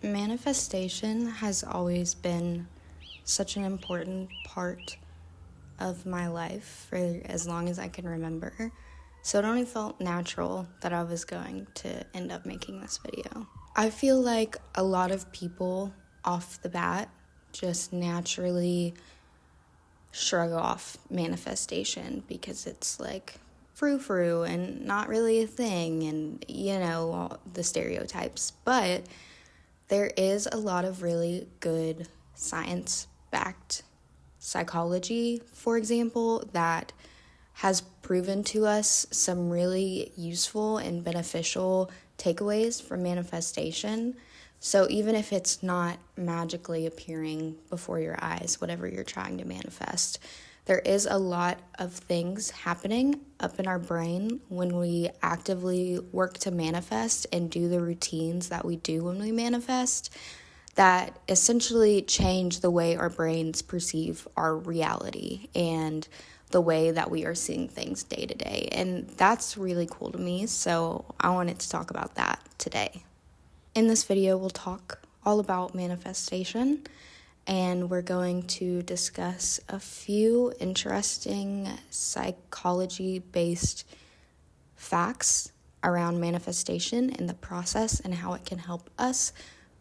Manifestation has always been such an important part of my life for as long as I can remember. So it only felt natural that I was going to end up making this video. I feel like a lot of people off the bat just naturally shrug off manifestation because it's like frou-frou and not really a thing and, all the stereotypes. But there is a lot of really good science-backed psychology, for example, that has proven to us some really useful and beneficial takeaways from manifestation. So even if it's not magically appearing before your eyes, whatever you're trying to manifest, there is a lot of things happening up in our brain when we actively work to manifest and do the routines that we do when we manifest that essentially change the way our brains perceive our reality and the way that we are seeing things day to day. And that's really cool to me, so I wanted to talk about that today. In this video, we'll talk all about manifestation, and we're going to discuss a few interesting psychology-based facts around manifestation and the process and how it can help us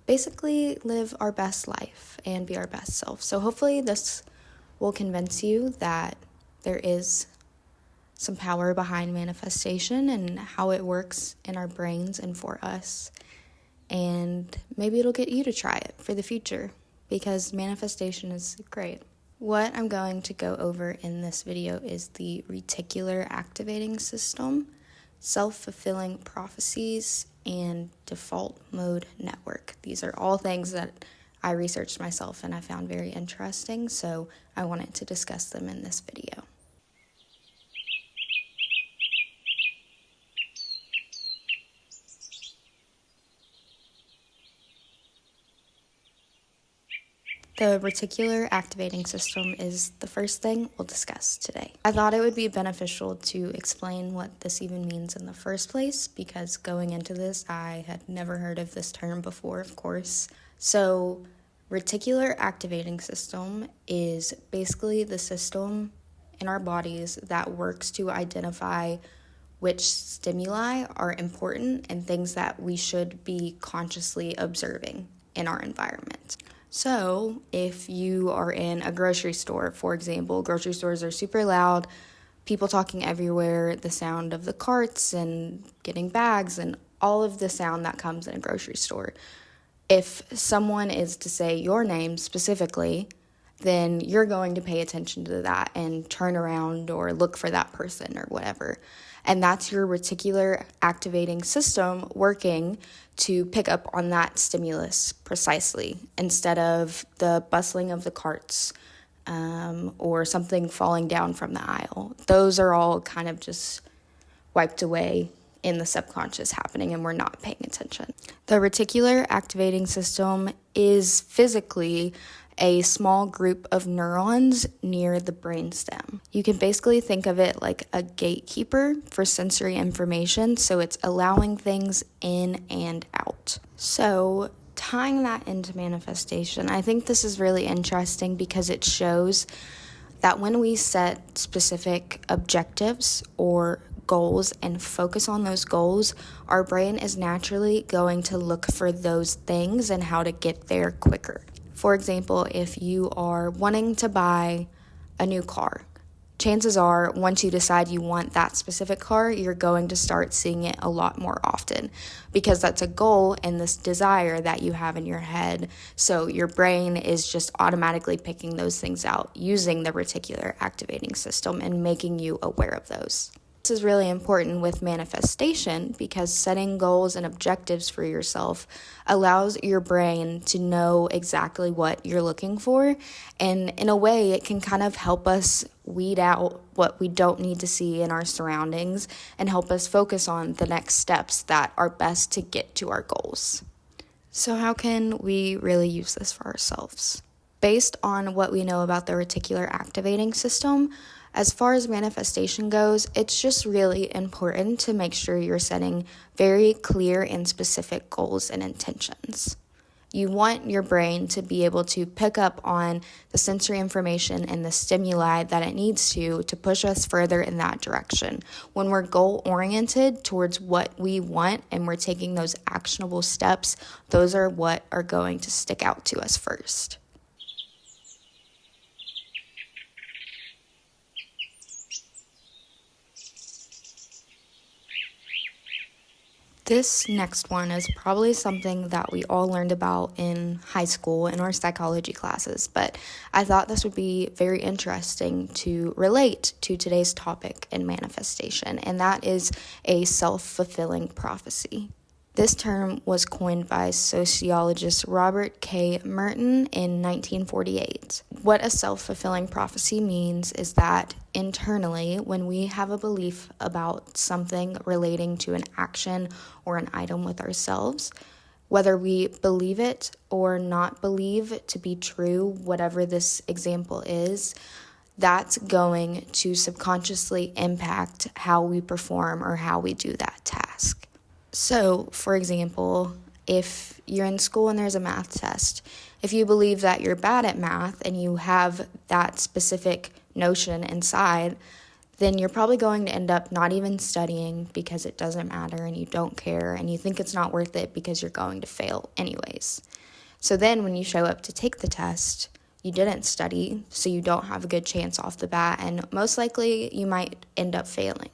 basically live our best life and be our best self. So hopefully this will convince you that there is some power behind manifestation and how it works in our brains and for us. And maybe it'll get you to try it for the future because manifestation is great. What I'm going to go over in this video is the Reticular Activating System, Self-Fulfilling Prophecies, and Default Mode Network. These are all things that I researched myself and I found very interesting, so I wanted to discuss them in this video. The Reticular Activating System is the first thing we'll discuss today. I thought it would be beneficial to explain what this even means in the first place because going into this, I had never heard of this term before, of course. So, Reticular Activating System is basically the system in our bodies that works to identify which stimuli are important and things that we should be consciously observing in our environment. So if you are in a grocery store, for example, grocery stores are super loud, people talking everywhere, the sound of the carts and getting bags and all of the sound that comes in a grocery store. If someone is to say your name specifically, then you're going to pay attention to that and turn around or look for that person or whatever. And that's your reticular activating system working to pick up on that stimulus precisely instead of the bustling of the carts or something falling down from the aisle. Those are all kind of just wiped away in the subconscious happening and we're not paying attention. The reticular activating system is physically a small group of neurons near the brainstem. You can basically think of it like a gatekeeper for sensory information, so it's allowing things in and out. So tying that into manifestation, I think this is really interesting because it shows that when we set specific objectives or goals and focus on those goals, our brain is naturally going to look for those things and how to get there quicker. For example, if you are wanting to buy a new car, chances are once you decide you want that specific car, you're going to start seeing it a lot more often because that's a goal and this desire that you have in your head. So your brain is just automatically picking those things out using the reticular activating system and making you aware of those. This is really important with manifestation because setting goals and objectives for yourself allows your brain to know exactly what you're looking for. And in a way, it can kind of help us weed out what we don't need to see in our surroundings and help us focus on the next steps that are best to get to our goals. So how can we really use this for ourselves? Based on what we know about the reticular activating system, as far as manifestation goes, it's just really important to make sure you're setting very clear and specific goals and intentions. You want your brain to be able to pick up on the sensory information and the stimuli that it needs to push us further in that direction. When we're goal-oriented towards what we want and we're taking those actionable steps, those are what are going to stick out to us first. This next one is probably something that we all learned about in high school in our psychology classes, but I thought this would be very interesting to relate to today's topic in manifestation, and that is a self-fulfilling prophecy. This term was coined by sociologist Robert K. Merton in 1948. What a self-fulfilling prophecy means is that internally, when we have a belief about something relating to an action or an item with ourselves, whether we believe it or not believe it to be true, whatever this example is, that's going to subconsciously impact how we perform or how we do that task. So, for example, if you're in school and there's a math test, if you believe that you're bad at math and you have that specific notion inside, then you're probably going to end up not even studying because it doesn't matter and you don't care and you think it's not worth it because you're going to fail anyways. So then when you show up to take the test, you didn't study, so you don't have a good chance off the bat, and most likely you might end up failing.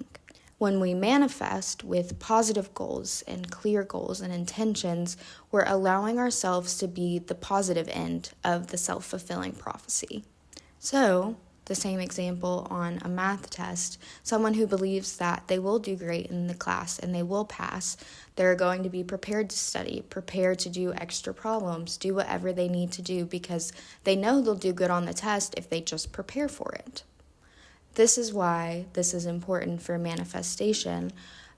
When we manifest with positive goals and clear goals and intentions, we're allowing ourselves to be the positive end of the self-fulfilling prophecy. So, the same example on a math test, someone who believes that they will do great in the class and they will pass, they're going to be prepared to study, prepared to do extra problems, do whatever they need to do because they know they'll do good on the test if they just prepare for it. This is why this is important for manifestation,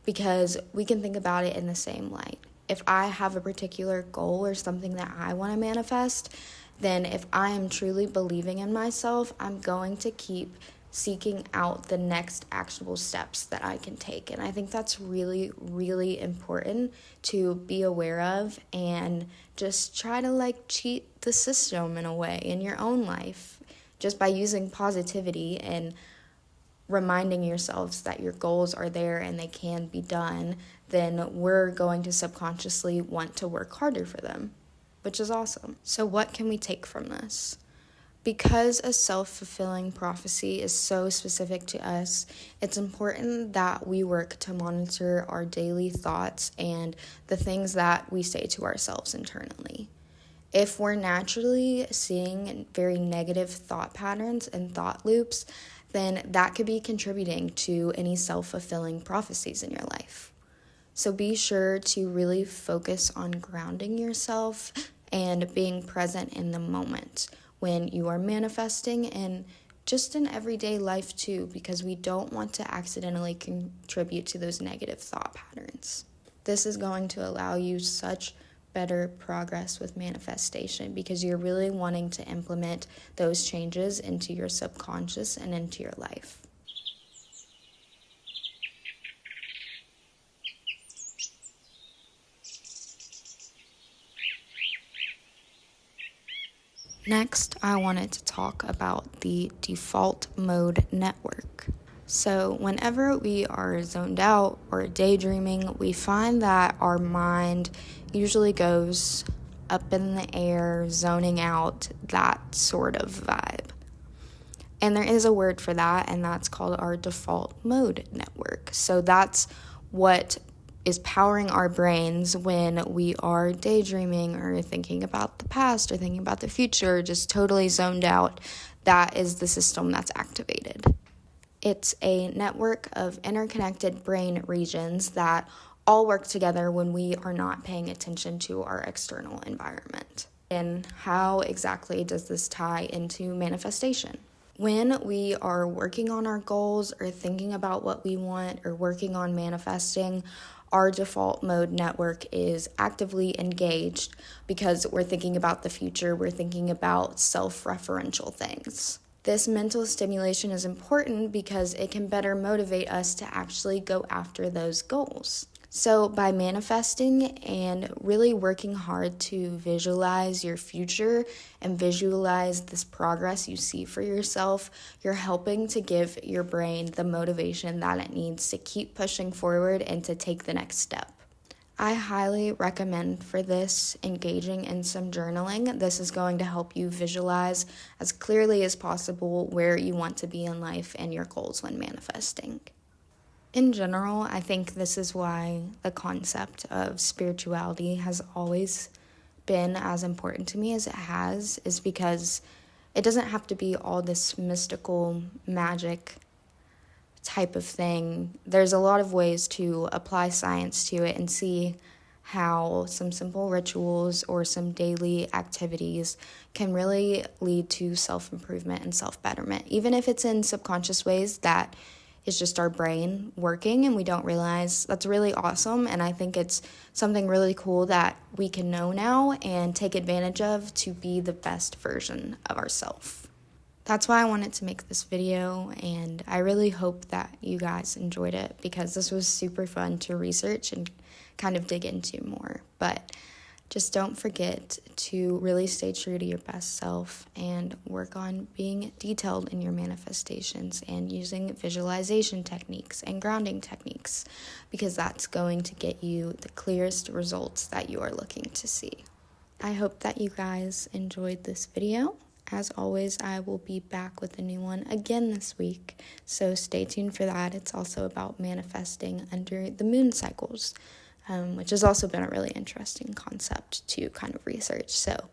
because we can think about it in the same light. If I have a particular goal or something that I want to manifest, then if I am truly believing in myself, I'm going to keep seeking out the next actionable steps that I can take. And I think that's really, really important to be aware of and just try to cheat the system in a way in your own life, just by using positivity and reminding yourselves that your goals are there and they can be done, then we're going to subconsciously want to work harder for them, which is awesome. So what can we take from this? Because a self-fulfilling prophecy is so specific to us, it's important that we work to monitor our daily thoughts and the things that we say to ourselves internally. If we're naturally seeing very negative thought patterns and thought loops, then that could be contributing to any self-fulfilling prophecies in your life. So be sure to really focus on grounding yourself and being present in the moment when you are manifesting, and just in everyday life too, because we don't want to accidentally contribute to those negative thought patterns. This is going to allow you such better progress with manifestation because you're really wanting to implement those changes into your subconscious and into your life. Next, I wanted to talk about the default mode network. So whenever we are zoned out or daydreaming, we find that our mind usually goes up in the air, zoning out, that sort of vibe. And there is a word for that, and that's called our default mode network. So that's what is powering our brains when we are daydreaming or thinking about the past or thinking about the future, just totally zoned out. That is the system that's activated. It's a network of interconnected brain regions that all work together when we are not paying attention to our external environment. And how exactly does this tie into manifestation? When we are working on our goals or thinking about what we want or working on manifesting, our default mode network is actively engaged because we're thinking about the future, we're thinking about self-referential things. This mental stimulation is important because it can better motivate us to actually go after those goals. So by manifesting and really working hard to visualize your future and visualize this progress you see for yourself, you're helping to give your brain the motivation that it needs to keep pushing forward and to take the next step. I highly recommend for this engaging in some journaling. This is going to help you visualize as clearly as possible where you want to be in life and your goals when manifesting. In general, I think this is why the concept of spirituality has always been as important to me as it has, is because it doesn't have to be all this mystical magic type of thing. There's a lot of ways to apply science to it and see how some simple rituals or some daily activities can really lead to self-improvement and self-betterment, even if it's in subconscious ways that is just our brain working and we don't realize. That's really awesome, and I think it's something really cool that we can know now and take advantage of to be the best version of ourselves. That's why I wanted to make this video, and I really hope that you guys enjoyed it because this was super fun to research and kind of dig into more. But just don't forget to really stay true to your best self and work on being detailed in your manifestations and using visualization techniques and grounding techniques, because that's going to get you the clearest results that you are looking to see. I hope that you guys enjoyed this video. As always, I will be back with a new one again this week, so stay tuned for that. It's also about manifesting under the moon cycles, which has also been a really interesting concept to kind of research. So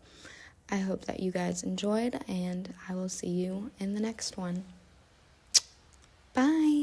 I hope that you guys enjoyed, and I will see you in the next one. Bye!